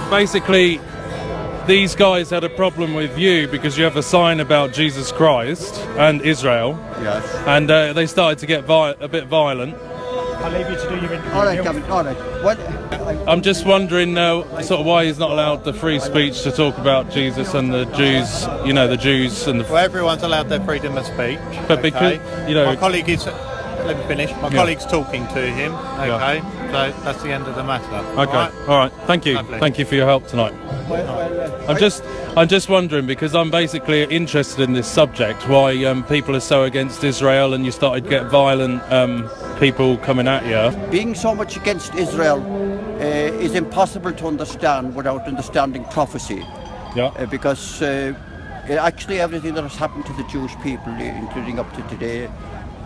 basically, these guys had a problem with you because you have a sign about Jesus Christ and Israel. Yes. And they started to get a bit violent. I'll leave you to do your interview. All right, Kevin, all right. What? I'm just wondering sort of why he's not allowed the free speech to talk about Jesus and the Jews, you know, the Jews and the... Well, everyone's allowed their freedom of speech. But because, you know... My colleague is... Let me finish. My colleague's talking to him, okay? So that's the end of the matter. Okay, all right. Thank you. Lovely. Thank you for your help tonight. I'm just wondering, because I'm basically interested in this subject, why people are so against Israel and you started to get violent people coming at you. Being so much against Israel is impossible to understand without understanding prophecy. Yeah. Because actually everything that has happened to the Jewish people, including up to today,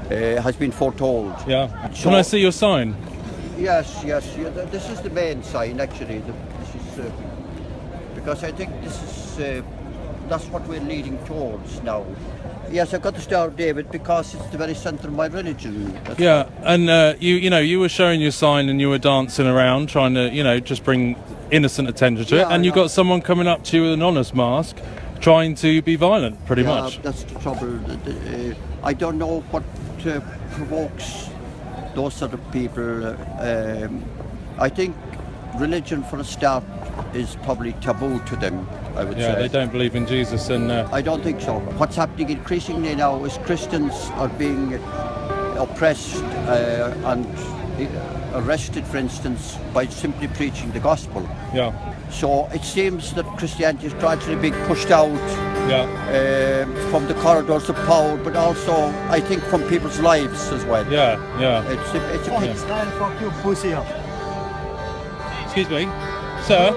has been foretold. Yeah. So, Can I see your sign? Yes. This is the main sign, actually. This is because I think this is that's what we're leading towards now. Yes, I've got the Star of David because it's the very centre of my religion. That's and you were showing your sign and you were dancing around trying to, just bring innocent attention to it, and you got someone coming up to you with an honest mask trying to be violent, pretty much. That's the trouble. I don't know what provokes those sort of people. I think religion, for a start, is probably taboo to them, I would say. Yeah, they don't believe in Jesus, and... I don't think so. What's happening increasingly now is Christians are being oppressed and arrested, for instance, by simply preaching the gospel. Yeah. So it seems that Christianity is gradually being pushed out from the corridors of power, but also, I think, from people's lives as well. Yeah. It's a pity. Stand fuck you, pussy up. Excuse me, sir.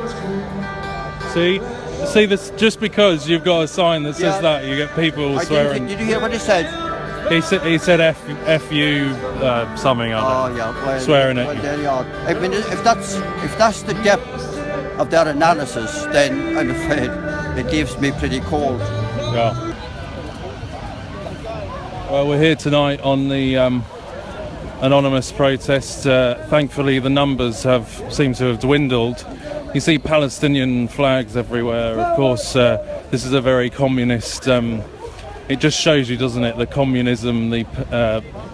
See this? Just because you've got a sign that says that, you get people swearing. Did you hear what he said? He said F you something. Swearing at you. There you are. I mean, if that's the depth of their analysis, then I'm afraid it leaves me pretty cold. Yeah. Well, we're here tonight on the anonymous protest. Thankfully, the numbers seem to have dwindled. You see Palestinian flags everywhere. Of course, this is a very communist. It just shows you, doesn't it, the communism, the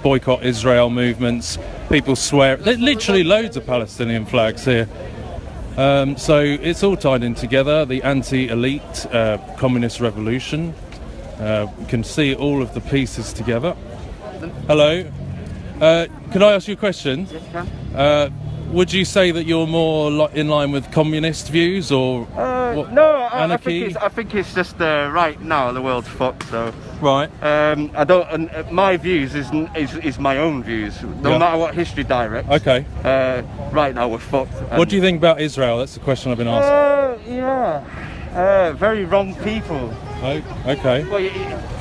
boycott Israel movements. People swear. There's literally loads of Palestinian flags here. So it's all tied in together. The anti-elite communist revolution. You can see all of the pieces together. Hello. Can I ask you a question? Yes, you can. Would you say that you're more in line with communist views or no? Anarchy? I think it's just right now the world's fucked. So right. I don't. My views is my own views. No matter what history directs. Okay. Right now we're fucked. What do you think about Israel? That's the question I've been asking. Very wrong people. Oh, okay. Well,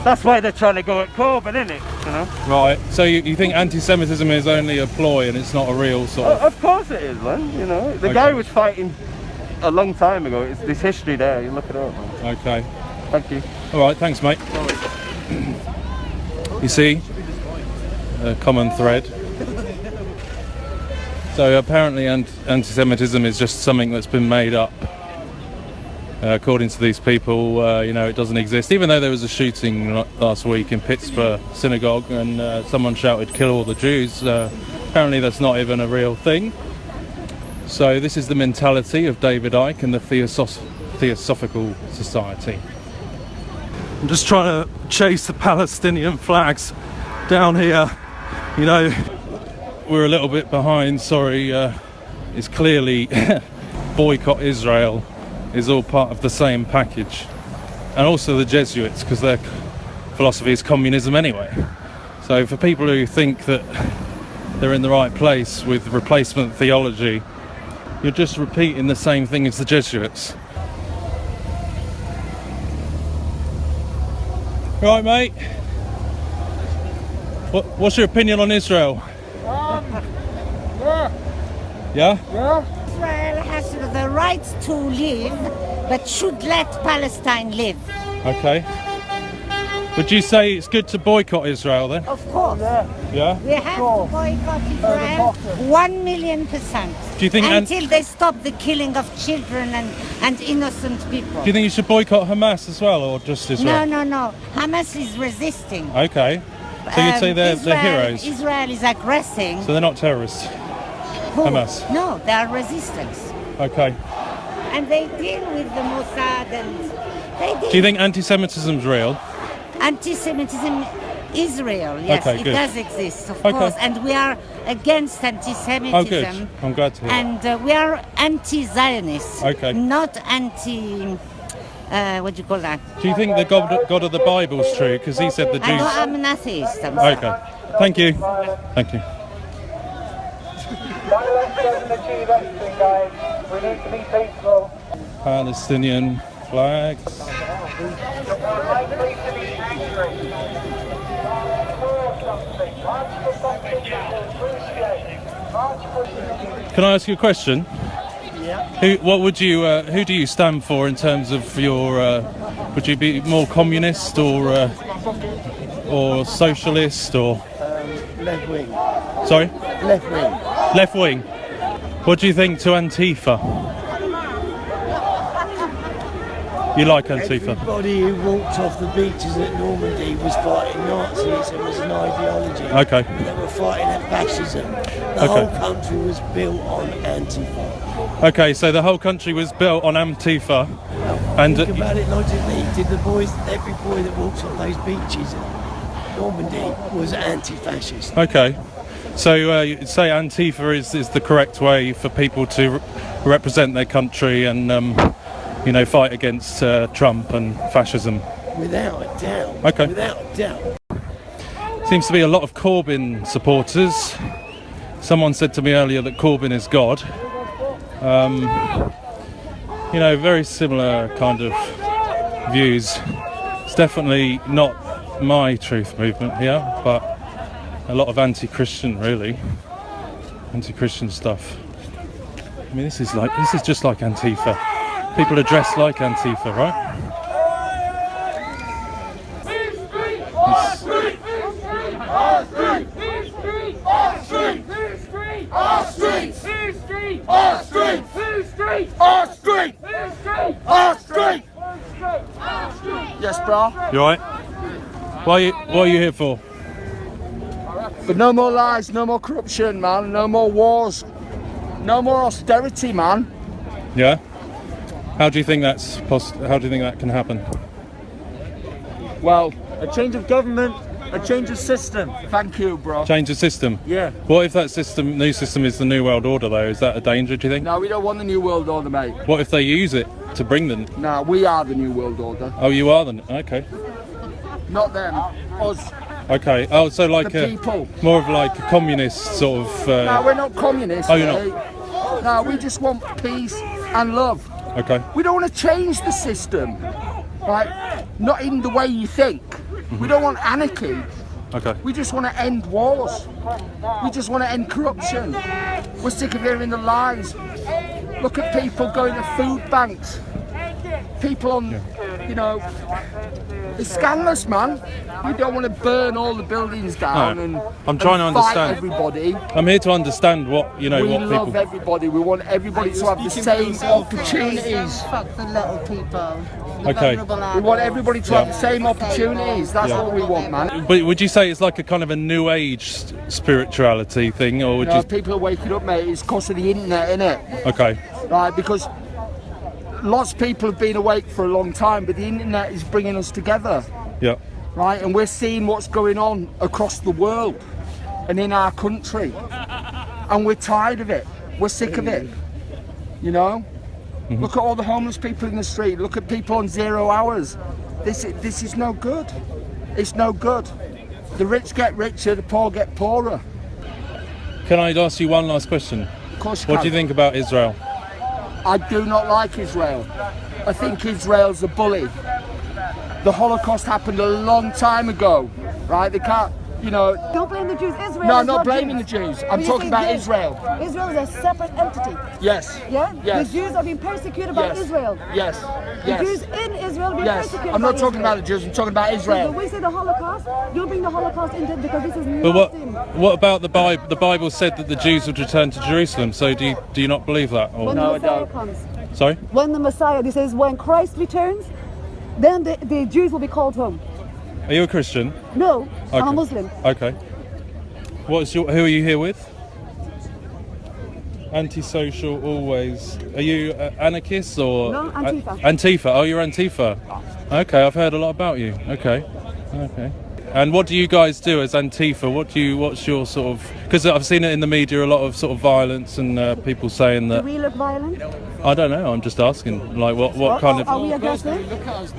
that's why they're trying to go at Corbyn, isn't it? You know. Right. So you think anti-Semitism is only a ploy and it's not a real sort of... Of course it is, man. You know, the guy was fighting a long time ago. It's this history there. You look it up, man. Okay. Thank you. All right. Thanks, mate. You see, a common thread. So apparently, anti-Semitism is just something that's been made up. According to these people, it doesn't exist. Even though there was a shooting last week in Pittsburgh synagogue and someone shouted, "Kill all the Jews," apparently that's not even a real thing. So this is the mentality of David Icke and the Theosophical Society. I'm just trying to chase the Palestinian flags down here. We're a little bit behind, sorry. It's clearly boycott Israel is all part of the same package, and also the Jesuits, because their philosophy is communism anyway. So for people who think that they're in the right place with replacement theology, you're just repeating the same thing as the Jesuits. Right, mate, what's your opinion on Israel? Yeah? Israel has the right to live, but should let Palestine live. Okay. Would you say it's good to boycott Israel then? Of course. Yeah? We have to boycott Israel 1,000,000%. Do you think until they stop the killing of children and innocent people. Do you think you should boycott Hamas as well, or just Israel? No. Hamas is resisting. Okay. So you'd say they're heroes? Israel is aggressing. So they're not terrorists? Who? Hamas? No, they are resistance. Okay. And they deal with the Mossad and they deal. Do you think anti-Semitism's real? Anti-Semitism is real, yes, Okay, it good. does exist, of Okay. course, and we are against anti-Semitism. Oh, good. I'm glad to hear. And we are anti-Zionists, Okay. not anti. What do you call that? Do you think the God of the Bible's true? Because he said the Jews. I'm an atheist. I'm sorry. Okay. Thank you. Thank you. Palestinian flags. Can I ask you a question? Yeah. Who do you stand for in terms of your? Would you be more communist or socialist or? Left wing. Sorry. Left wing. Left wing. What do you think to Antifa? You like Antifa? Everybody who walked off the beaches at Normandy was fighting Nazis. It was an ideology. Okay. They were fighting at fascism. The whole country was built on Antifa. Okay, so the whole country was built on Antifa, and Think about it logically. Every boy that walks on those beaches at Normandy was anti-fascist. okay. So you'd say Antifa is the correct way for people to represent their country and fight against Trump and fascism. Without a doubt. Okay. Without a doubt. Seems to be a lot of Corbyn supporters. Someone said to me earlier that Corbyn is God. Very similar kind of views. It's definitely not my truth movement here, but a lot of anti-Christian, really. Anti-Christian stuff. I mean, this is just like Antifa. People are dressed like Antifa, right? Yes, bro. You alright? What are you here for? But no more lies, no more corruption, man. No more wars. No more austerity, man. Yeah? How do you think that's How do you think that can happen? Well, a change of government, a change of system. Thank you, bro. Change the system? Yeah. What if that new system is the New World Order, though? Is that a danger, do you think? No, we don't want the New World Order, mate. What if they use it to bring them? No, we are the New World Order. Oh, you are then? Okay. Not them. Us. Okay. Oh, so like The people. more of like a communist sort of... No, we're not communists. Oh, you're mate. No, we just want peace and love. Okay. We don't want to change the system. Right? Not in the way you think. We don't want anarchy. Okay. We just want to end wars. We just want to end corruption. We're sick of hearing the lies. Look at people going to food banks. People on, it's scandalous, man. We don't want to burn all the buildings down and I'm trying to fight understand. everybody. I'm here to understand what, We what love people... everybody. We want everybody to have the same opportunities. Fuck the little people. The Okay. vulnerable We want adults. everybody to have the same opportunities. That's what we want, man. But would you say it's like a kind of a new age spirituality thing, or would No, you... people are waking up, mate. It's because of the internet, innit? Okay. Right, because lots of people have been awake for a long time, but the internet is bringing us together, Yeah. right? And we're seeing what's going on across the world and in our country, and we're tired of it. We're sick of it, Look at all the homeless people in the street. Look at people on 0 hours. This is no good. It's no good. The rich get richer, the poor get poorer. Can I ask you one last question? Of course you What can. do you think about Israel? I do not like Israel. I think Israel's a bully. The Holocaust happened a long time ago, right? you know. Don't blame the Jews. Israel. No, is I'm not blaming Jews. the Jews. Well, I'm you talking say about they. Israel. Israel is a separate entity. Yes. Yeah? Yes. The Jews are being persecuted by Yes. Israel. Yes. The Yes. Jews in Israel are being Yes. persecuted I'm by not talking Israel. about the Jews. I'm talking about So Israel. when we say the Holocaust, don't bring the Holocaust into it because this is But nothing. what about the Bible? The Bible said that the Jews would return to Jerusalem. So do you not believe that? Or? When No, I the Messiah don't. comes. Sorry. When the Messiah, this is when Christ returns, then the Jews will be called home. Are you a Christian? No, I'm Okay. a Muslim. Okay. Who are you here with? Antisocial always. Are you anarchists or? No, Antifa. Antifa. Oh, you're Antifa. Okay, I've heard a lot about you. Okay. And what do you guys do as Antifa? What's your sort of? Because I've seen it in the media, a lot of sort of violence and people saying Do that. we look violent? I don't know. I'm just asking. Like, what kind of? Are we aggressive? Look at us.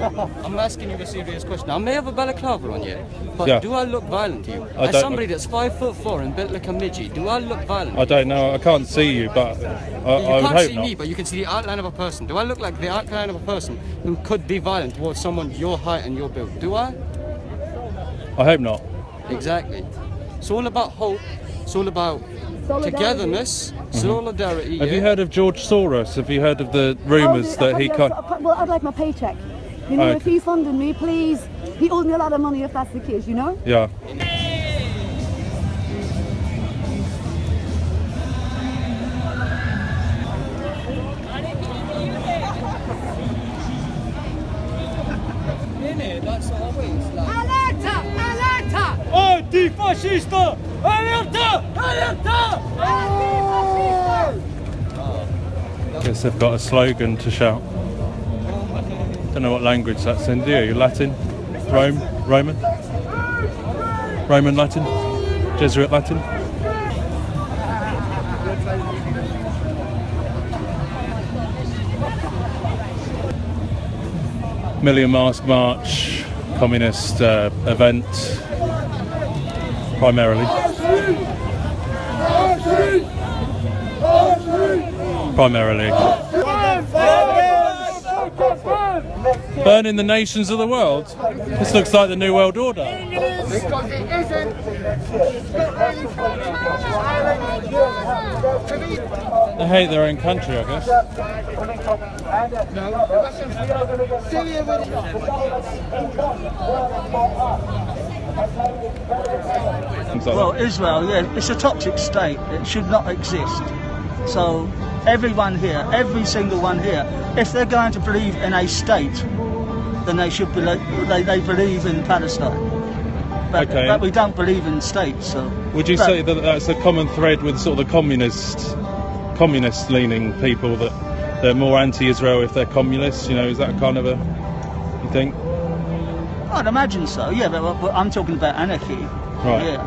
I'm asking you a serious question. I may have a balaclava on, yeah, but Yeah. do I look violent to you? I As don't- somebody that's 5'4" and built like a midget, do I look violent? I don't know. I can't see you, but I You would can't hope see not. me, but you can see the outline of a person. Do I look like the outline of a person who could be violent towards someone your height and your build? Do I? I hope not. Exactly. It's all about hope. It's all about Solidarity. togetherness, solidarity. Have yeah? you heard of George Soros? Have you heard of the rumours that he can't? Well, I'd like my paycheck. You know, Okay. if he's funding me, please. He owes me a lot of money if that's the case, you know? Yeah. Alerta! Alerta! Antifascista! Alerta! Alerta! Guess they've got a slogan to shout. Don't know what language that's in, do you? Latin? Roman? Roman Latin? Jesuit Latin? Million Mask March, communist event, primarily. Burning the nations of the world. This looks like the New World Order. Because it isn't. They hate their own country, I guess. Things like Well, that. Israel, yeah, it's a toxic state. It should not exist. So everyone here, every single one here, if they're going to believe in a state, then they should believe they believe in Palestine. But, Okay. but we don't believe in states. So Would you but- say that that's a common thread with sort of the communist-leaning people, that they're more anti-Israel if they're communists? You know, is that kind of a, you think? I'd imagine so. Yeah, but I'm talking about anarchy. Right. Yeah.